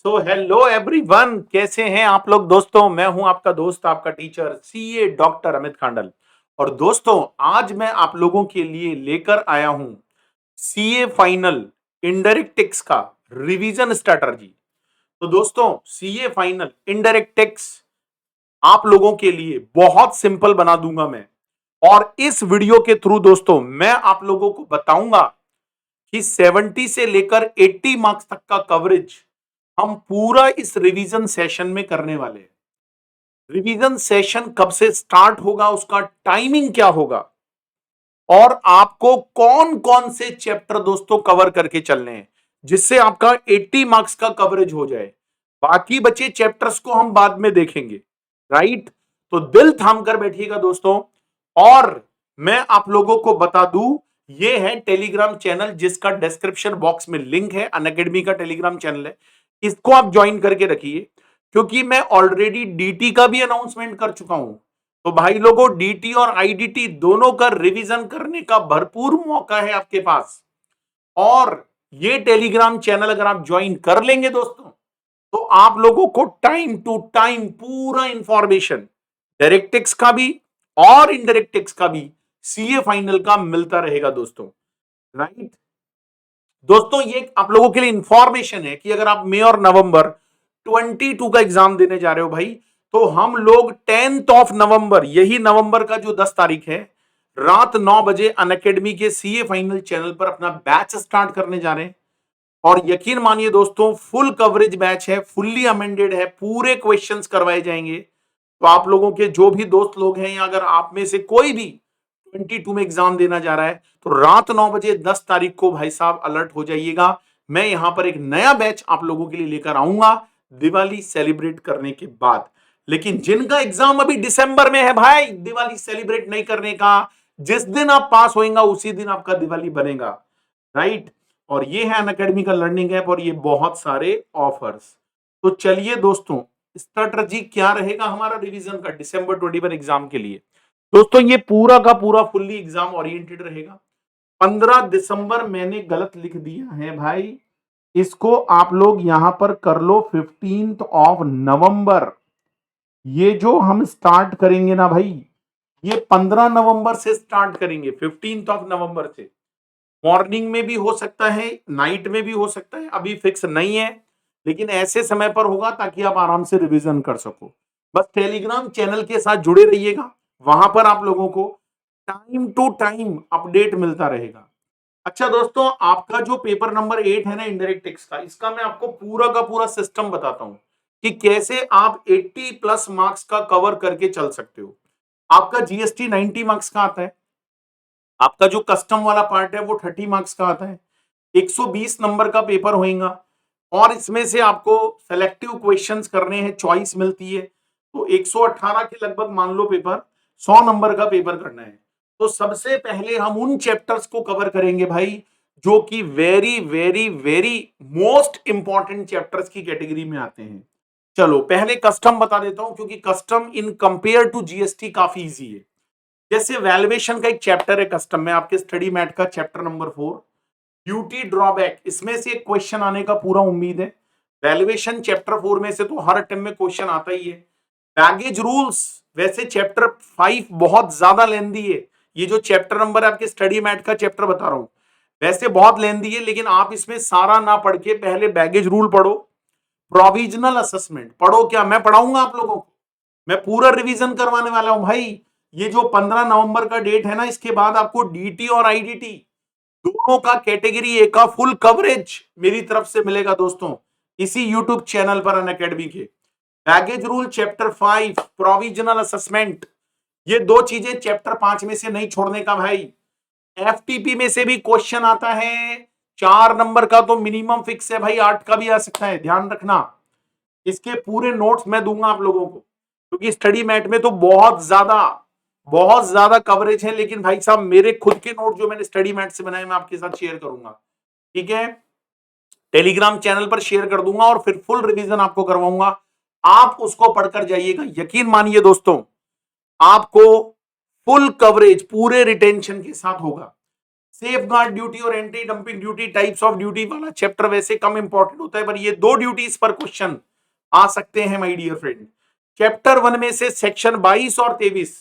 So hello everyone, कैसे हैं आप लोग दोस्तों। मैं हूं आपका दोस्त, आपका teacher CA doctor Amit Khandal. और दोस्तों, आज मैं आप लोगों के लिए लेकर आया हूं सीए फाइनल इनडायरेक्ट टैक्स का रिवीजन स्ट्रैटेजी। तो दोस्तों, सीए फाइनल इनडायरेक्ट टैक्स आप लोगों के लिए बहुत सिंपल बना दूंगा मैं। और इस वीडियो के थ्रू दोस्तों मैं आप लोगों को बताऊंगा कि 70 से लेकर 80 मार्क्स तक का कवरेज हम पूरा इस रिवीजन सेशन में करने वाले हैं। रिवीजन सेशन कब से स्टार्ट होगा, उसका टाइमिंग क्या होगा, और आपको कौन कौन से चैप्टर दोस्तों कवर करके चलने हैं जिससे आपका 80 मार्क्स का कवरेज हो जाए। बाकी बचे चैप्टर्स को हम बाद में देखेंगे, राइट। तो दिल थाम कर बैठिएगा दोस्तों। और मैं आप लोगों को बता दूं, ये है टेलीग्राम चैनल जिसका डिस्क्रिप्शन बॉक्स में लिंक है। अनअकैडमी का टेलीग्राम चैनल है, इसको आप ज्वाइन करके रखिए, क्योंकि मैं ऑलरेडी डीटी का भी अनाउंसमेंट कर चुका हूं। तो भाई लोगों, डीटी और आईडीटी दोनों का रिवीजन करने का भरपूर मौका है आपके पास। और ये टेलीग्राम चैनल अगर आप ज्वाइन कर लेंगे दोस्तों, तो आप लोगों को टाइम टू टाइम पूरा इंफॉर्मेशन डायरेक्ट टैक्स का भी और इनडायरेक्ट टैक्स का भी सीए फाइनल का मिलता रहेगा दोस्तों, राइट। दोस्तों, ये आप लोगों के लिए इंफॉर्मेशन है कि अगर आप मई और नवंबर 22 का एग्जाम देने जा रहे हो भाई, तो हम लोग 10th ऑफ नवंबर, यही नवंबर का जो 10 तारीख है, रात 9 बजे अनअकैडमी के सीए फाइनल चैनल पर अपना बैच स्टार्ट करने जा रहे हैं। और यकीन मानिए दोस्तों, फुल कवरेज बैच है, फुल्ली अमेंडेड है, पूरे क्वेश्चंस करवाए जाएंगे। तो आप लोगों के जो भी दोस्त लोग हैं, या अगर आप में से कोई भी 22 में एग्जाम देना जा रहा है, तो रात 9 बजे 10 तारीख को भाई साहब अलर्ट हो जाइएगा। मैं यहां पर एक नया बैच आप लोगों के लिए लेकर आऊंगा दिवाली सेलिब्रेट करने के बाद। लेकिन जिनका एग्जाम अभी दिसंबर में है भाई, दिवाली सेलिब्रेट नहीं करने का, जिस दिन आप पास होएगा उसी दिन आपका दिवाली बनेगा, राइट। और ये है अनअकैडमी का लर्निंग ऐप, और ये बहुत सारे ऑफर्स। तो चलिए दोस्तों, स्ट्रेटजी क्या रहेगा हमारा रिवीजन का दिसंबर 21 एग्जाम के लिए। दोस्तों, ये पूरा का पूरा फुल्ली एग्जाम ओरिएंटेड रहेगा। 15 दिसंबर मैंने गलत लिख दिया है भाई, इसको आप लोग यहां पर कर लो 15 ऑफ नवंबर। ये जो हम स्टार्ट करेंगे ना भाई, ये 15 नवंबर से स्टार्ट करेंगे, 15 ऑफ नवंबर से। मॉर्निंग में भी हो सकता है, नाइट में भी हो सकता है, अभी फिक्स नहीं है, लेकिन ऐसे समय पर होगा ताकि आप आराम से रिवीजन कर सको। बस टेलीग्राम चैनल के साथ जुड़े रहिएगा, वहां पर आप लोगों को टाइम टू टाइम अपडेट मिलता रहेगा। अच्छा दोस्तों, आपका जो पेपर नंबर 8 है ना इनडायरेक्ट टैक्स का, इसका मैं आपको पूरा का पूरा सिस्टम बताता हूं कि कैसे आप 80 प्लस मार्क्स का कवर करके चल सकते हो। आपका जीएसटी 90 मार्क्स का आता है, आपका जो कस्टम वाला पार्ट है वो 30 मार्क्स का आता है, 120 नंबर का पेपर होएगा। और इसमें से आपको सेलेक्टिव क्वेश्चंस करने हैं, चॉइस मिलती है। तो 118 के लगभग मान लो पेपर, 100 नंबर का पेपर करना है। तो सबसे पहले हम उन चैप्टर्स को कवर करेंगे भाई, जो कि very very very most important chapters की कैटेगरी में आते हैं। चलो पहले कस्टम बता देता हूं, क्योंकि custom in compare to GST काफी इजी है। जैसे वैल्यूएशन का एक चैप्टर है कस्टम में, आपके स्टडी मैट का चैप्टर नंबर 4, ड्यूटी ड्रॉबैक, इसमें से एक क्वेश्चन आने का पूरा उम्मीद है। वैल्यूएशन चैप्टर 4 में से तो हर अटेम्प्ट में क्वेश्चन आता ही है। बैगेज रूल्स, वैसे चैप्टर 5 बहुत ज्यादा लेंदी है। ये जो चैप्टर नंबर है आपके स्टडी मैट का चैप्टर बता रहा हूं, वैसे बहुत लेंदी है, लेकिन आप इसमें सारा ना पढ़ के पहले बैगेज रूल पढ़ो, प्रोविजनल असेसमेंट पढ़ो। क्या मैं पढ़ाऊंगा आप लोगों को? मैं पूरा रिवीजन करवाने वाला हूं भाई। ये जो 15 नवंबर का डेट है ना, इसके बाद आपको डीटी और आईडीटी दोनों का कैटेगरी ए का फुल कवरेज मेरी तरफ से मिलेगा दोस्तों, इसी यूट्यूब चैनल पर अनअकैडमी के। Baggage rule chapter 5, provisional assessment, ये दो चीजें चैप्टर 5 में से नहीं छोड़ने का भाई। एफटीपी में से भी क्वेश्चन आता है, 4 नंबर का तो मिनिमम फिक्स है भाई, 8 का भी आ सकता है, ध्यान रखना। इसके पूरे नोट्स मैं दूंगा आप लोगों को, क्योंकि स्टडी मैट में तो बहुत ज्यादा कवरेज है। लेकिन भाई साहब, मेरे खुद के नोट जो मैंने स्टडी मैट से बनाए, मैं आपके साथ शेयर करूंगा, ठीक है। टेलीग्राम चैनल पर शेयर कर दूंगा, और फिर फुल रिवीजन आपको करवाऊंगा। आप उसको पढ़कर जाइएगा, यकीन मानिए दोस्तों, आपको फुल कवरेज पूरे रिटेंशन के साथ होगा। सेफ गार्ड ड्यूटी और anti dumping duty types of duty वाला चैप्टर वैसे कम इंपॉर्टेंट होता है, पर ये दो ड्यूटीज पर क्वेश्चन आ सकते हैं माय डियर फ्रेंड। चैप्टर 1 में से सेक्शन 22 और 23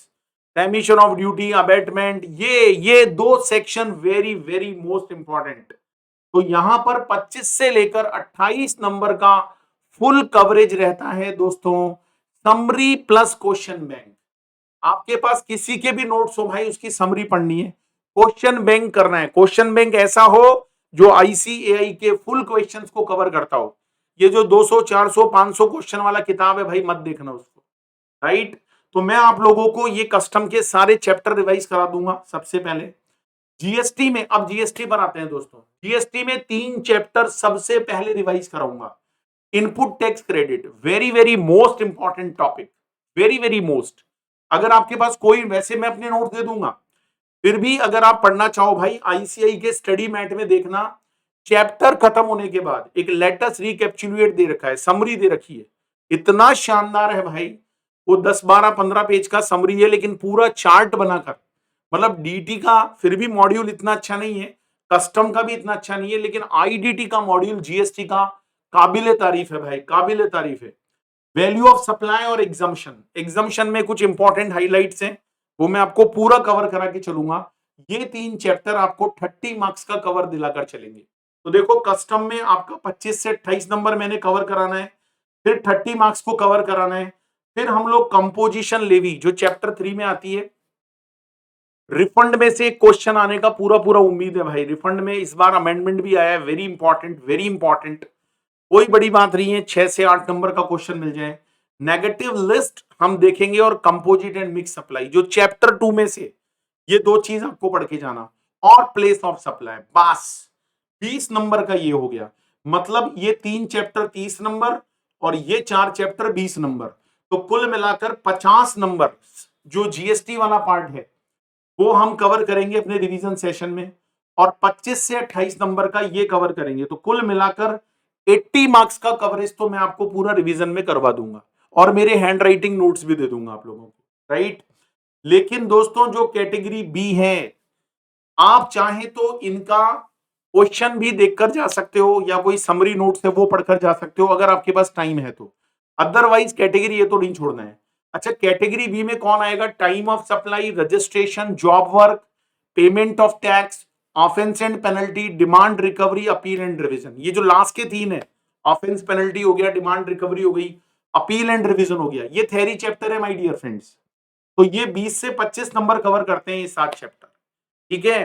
रेमिशन ऑफ ड्यूटी, अबेटमेंट, ये दो section very very most important. तो यहां पर 25 से लेकर 28 नंबर का फुल कवरेज रहता है दोस्तों, समरी प्लस क्वेश्चन बैंक। आपके पास किसी के भी नोट्स हो भाई, उसकी समरी पढ़नी है, क्वेश्चन बैंक करना है। क्वेश्चन बैंक ऐसा हो जो आईसीएआई के फुल क्वेश्चंस को कवर करता हो। ये जो 200 400 500 क्वेश्चन वाला किताब है भाई, मत देखना उसको, राइट। तो मैं आप लोगों को ये कस्टम के सारे चैप्टर रिवाइज करा दूंगा। सबसे पहले जीएसटी में, अब जीएसटी पर आते हैं दोस्तों। जीएसटी में 3 चैप्टर सबसे पहले रिवाइज कराऊंगा। Input tax credit, very very most important topic, very very most. अगर आपके पास कोई, वैसे मैं अपने नोट दे दूंगा, फिर भी अगर आप पढ़ना चाहो भाई, आईसीआई के स्टडी मैट में देखना, चैप्टर खत्म होने के बाद एक लेटेस्ट रिकैप्चुलेट दे रखा है, समरी दे रखी है, इतना शानदार है भाई। वो 10 12 15 पेज का समरी है, लेकिन पूरा चार्ट बनाकर, मतलब डीटी का फिर भी मॉड्यूल इतना अच्छा नहीं है, कस्टम का भी इतना अच्छा नहीं है, लेकिन आईडीटी का मॉड्यूल जीएसटी का काबिले तारीफ है भाई, काबिले तारीफ है। वैल्यू ऑफ सप्लाई और एग्जम्पशन, एग्जम्पशन में कुछ इंपॉर्टेंट हाइलाइट्स हैं, वो मैं आपको पूरा कवर करा के चलूंगा। ये 3 चैप्टर आपको 30 मार्क्स का कवर दिलाकर चलेंगे। तो देखो, कस्टम में आपका 25 से 28 नंबर मैंने कवर कराना है, फिर 30 मार्क्स को कवर कराना है। फिर हम लोग कंपोजिशन लेवी जो चैप्टर 3 में आती है, रिफंड में से क्वेश्चन आने का पूरा पूरा उम्मीद है भाई। रिफंड में इस बार अमेंडमेंट भी आया है, वेरी इंपॉर्टेंट, वेरी इंपॉर्टेंट। कोई बड़ी बात नहीं है, 6 से 8 नंबर का क्वेश्चन मिल जाए। नेगेटिव लिस्ट हम देखेंगे, और कंपोजिट एंड मिक्स सप्लाई जो चैप्टर 2 में से, ये दो चीज आपको पढ़ के जाना। और प्लेस ऑफ सप्लाई, बस 20 नंबर का ये हो गया। मतलब ये 3 चैप्टर 30 नंबर और ये 4 चैप्टर 20 नंबर, तो कुल मिलाकर 50 नंबर जो जीएसटी वाला पार्ट है वो हम कवर करेंगे अपने रिवीजन सेशन में, और 25 से 28 नंबर का ये कवर करेंगे। तो कुल मिलाकर 80 मार्क्स का कवरेज तो मैं आपको पूरा रिवीजन में करवा दूंगा, और मेरे हैंड राइटिंग नोट्स भी दे दूंगा आप लोगों को, राइट। लेकिन दोस्तों, जो कैटेगरी बी है, आप चाहें तो इनका क्वेश्चन भी देखकर जा सकते हो, या कोई समरी नोट्स है वो पढ़कर जा सकते हो अगर आपके पास टाइम है तो। अदरवाइज कैटेगरी ए तो नहीं छोड़ना है। अच्छा, कैटेगरी बी में कौन आएगा? Time of supply, registration, job work, payment of tax, offence and penalty, demand recovery, appeal and revision. ये जो लास्ट के 3 है, ऑफेंस पेनल्टी हो गया, डिमांड रिकवरी हो गई, अपील एंड रिवीजन हो गया, ये थ्योरी चैप्टर है माय डियर फ्रेंड्स। तो ये 20 से 25 नंबर कवर करते हैं ये 7 चैप्टर, ठीक है।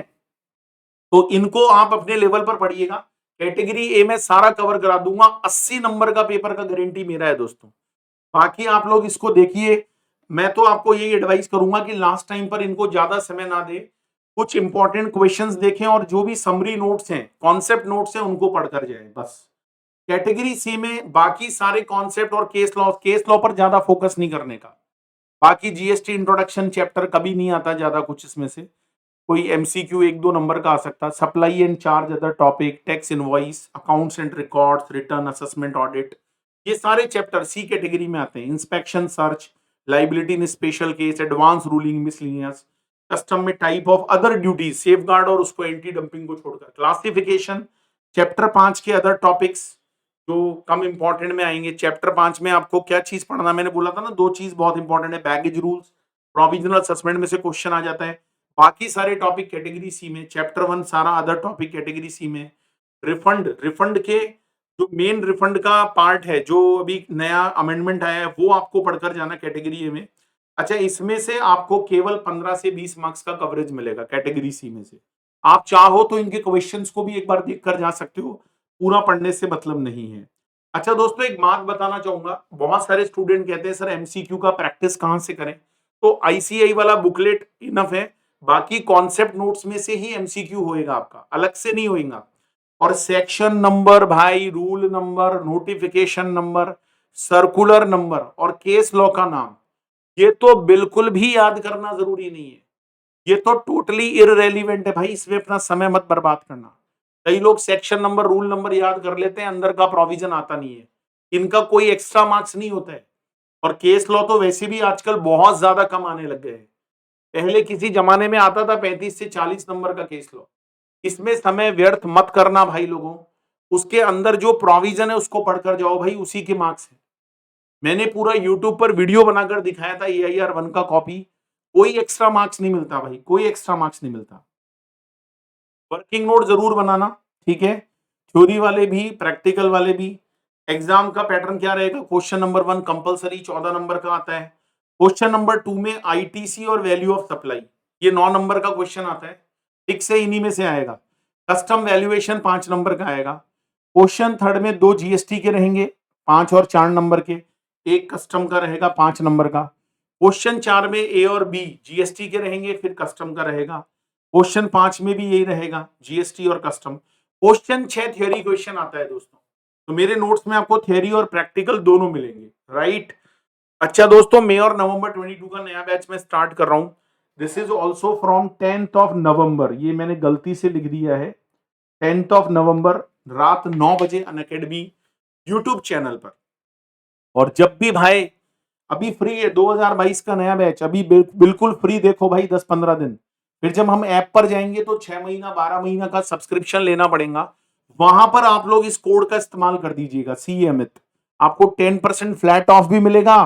तो इनको आप अपने लेवल पर पढ़िएगा। कैटेगरी ए में सारा कवर करा दूंगा, 80 नंबर का पेपर का गारंटी मेरा है दोस्तों। बाकी आप लोग इसको देखिए। मैं तो आपको यही एडवाइस करूंगा कि लास्ट टाइम पर इनको ज्यादा समय ना दे, कुछ इंपॉर्टेंट क्वेश्चंस देखें, और जो भी समरी नोट्स हैं, कॉन्सेप्ट नोट्स हैं, उनको पढ़कर जाएं बस। कैटेगरी सी में बाकी सारे कॉन्सेप्ट और केस लॉ पर ज्यादा फोकस नहीं करने का। बाकी जीएसटी इंट्रोडक्शन चैप्टर कभी नहीं आता ज्यादा कुछ इसमें से, कोई एमसीक्यू 1-2 नंबर का आ सकता। Supply and charge other topic, tax invoice, accounts and records, return, assessment, audit, ये सारे चैप्टर सी कैटेगरी में आते हैं। Inspection, search, liability in special case, advance ruling, miscellaneous, custom में type of other duties, safeguard और उसको anti dumping को छोड़कर, क्लासिफिकेशन, चैप्टर 5 के अदर टॉपिक्स जो कम इंपॉर्टेंट में आएंगे। चैप्टर 5 में आपको क्या चीज पढ़ना, मैंने बोला था ना, 2 चीज बहुत इंपॉर्टेंट है, बैगेज रूल्स, प्रोविजनल असेसमेंट में से क्वेश्चन आ जाता है। बाकी सारे टॉपिक कैटेगरी सी में, चैप्टर 1 सारा अदर टॉपिक कैटेगरी सी में। रिफंड, रिफंड के जो मेन रिफंड का पार्ट है, जो अभी नया अमेंडमेंट आया है, वो आपको पढ़कर जाना कैटेगरी ए में। अच्छा, इसमें से आपको केवल 15 से 20 मार्क्स का कवरेज मिलेगा कैटेगरी सी में से। आप चाहो तो इनके क्वेश्चंस को भी एक बार देख कर जा सकते हो, पूरा पढ़ने से मतलब नहीं है। अच्छा दोस्तों, एक बात बताना चाहूंगा, बहुत सारे स्टूडेंट कहते हैं सर एमसीक्यू का प्रैक्टिस कहां से करें? तो आईसीआई वाला बुकलेट इनफ है, बाकी कॉन्सेप्ट नोट्स में से ही एमसीक्यू होएगा आपका, अलग से नहीं होएगा। और सेक्शन नंबर भाई, rule number, notification number, circular number और केस लॉ का नाम, ये तो बिल्कुल भी याद करना जरूरी नहीं है। ये तो टोटली इररेलीवेंट है भाई, इसमें अपना समय मत बर्बाद करना। कई लोग सेक्शन नंबर, रूल नंबर याद कर लेते हैं, अंदर का प्रोविजन आता नहीं है, इनका कोई एक्स्ट्रा मार्क्स नहीं होता है। और केस लॉ तो वैसे भी आजकल बहुत ज्यादा कम आने लग गए हैं। पहले किसी जमाने में आता था 35 से 40 नंबर का केस लॉ, इसमें समय व्यर्थ मत करना भाई लोगों। उसके अंदर जो प्रोविजन है उसको पढ़कर जाओ भाई, उसी के मार्क्स है। मैंने पूरा यूट्यूब पर वीडियो बनाकर दिखाया था AIR 1 का कॉपी। कोई एक्स्ट्रा मार्क्स नहीं मिलता भाई, कोई एक्स्ट्रा मार्क्स नहीं मिलता। वर्किंग नोट जरूर बनाना, ठीक है। थ्योरी वाले भी, प्रैक्टिकल वाले भी। एग्जाम का पैटर्न क्या रहेगा? क्वेश्चन नंबर 1 कंपलसरी 14 नंबर का आता है। क्वेश्चन नंबर 2 में ITC और वैल्यू ऑफ सप्लाई, ये 9 नंबर का क्वेश्चन आता है, ठीक से इन्हीं में से आएगा। कस्टम वैल्यूएशन 5 नंबर का आएगा। क्वेश्चन थर्ड में 2 GST के रहेंगे, 5 और 4 नंबर के। एक कस्टम का रहेगा 5 नंबर का। क्वेश्चन 4 में A और B GST के रहेंगे, फिर कस्टम का रहेगा। क्वेश्चन 5 में भी यही रहेगा, GST और कस्टम। क्वेश्चन 6 थ्योरी क्वेश्चन आता है दोस्तों। तो मेरे नोट्स में आपको थ्योरी और प्रैक्टिकल दोनों मिलेंगे, राइट। अच्छा दोस्तों, मई और नवंबर 22 का नया बैच में स्टार्ट कर रहा हूं। This is also from 10th of November, ये मैंने गलती से लिख दिया है। 10th ऑफ नवंबर रात 9 बजे अनअकैडमी यूट्यूब चैनल पर। और जब भी भाई, अभी फ्री है 2022 का नया बैच, अभी बिल्कुल फ्री, देखो भाई 10-15 दिन। फिर जब हम ऐप पर जाएंगे तो 6 महीना 12 महीना का सब्सक्रिप्शन लेना पड़ेगा। वहां पर आप लोग इस कोड का इस्तेमाल कर दीजिएगा, CA अमित। आपको 10% फ्लैट ऑफ भी मिलेगा,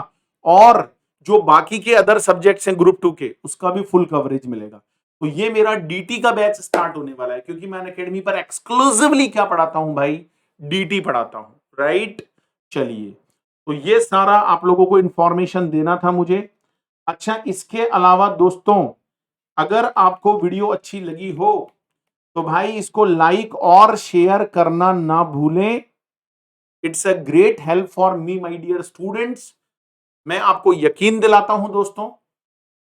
और जो बाकी के अदर सब्जेक्ट्स हैं ग्रुप 2 के, उसका भी फुल कवरेज मिलेगा। तो ये मेरा DT का बैच स्टार्ट होने वाला है, क्योंकि मैं अनअकैडमी पर एक्सक्लूसिवली क्या पढ़ाता हूं भाई? DT पढ़ाता हूं, राइट। चलिए, तो ये सारा आप लोगों को इंफॉर्मेशन देना था मुझे। अच्छा, इसके अलावा दोस्तों, अगर आपको वीडियो अच्छी लगी हो तो भाई इसको लाइक और शेयर करना ना भूलें। It's a great help for me my dear students. मैं आपको यकीन दिलाता हूं दोस्तों,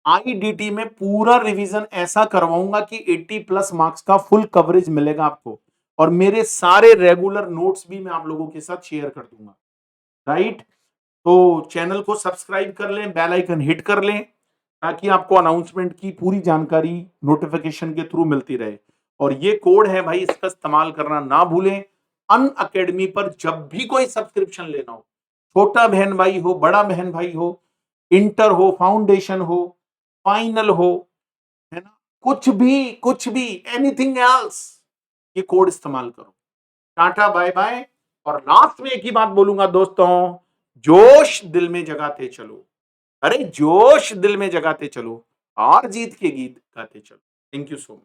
IDT में पूरा रिवीजन ऐसा करवाऊंगा कि 80+ मार्क्स का फुल कवरेज मिलेगा आपको। और मेरे सारे रेगुलर नोट्स भी मैं आप लोगों के साथ शेयर कर दूंगा, राइट। तो चैनल को सब्सक्राइब कर लें, बेल आइकन हिट कर लें, ताकि आपको अनाउंसमेंट की पूरी जानकारी नोटिफिकेशन के थ्रू मिलती रहे। और ये कोड है भाई, इसका इस्तेमाल करना ना भूलें। अनअकैडमी पर जब भी कोई सब्सक्रिप्शन लेना हो, छोटा बहन भाई हो, बड़ा बहन भाई हो, इंटर हो, फाउंडेशन हो, फाइनल हो, है ना, कुछ भी एनीथिंग एल्स, ये कोड इस्तेमाल करो। Tata bye bye. और लास्ट में एक ही बात बोलूंगा दोस्तों, जोश दिल में जगाते चलो। अरे जोश दिल में जगाते चलो, और जीत के गीत गाते चलो। Thank you so much.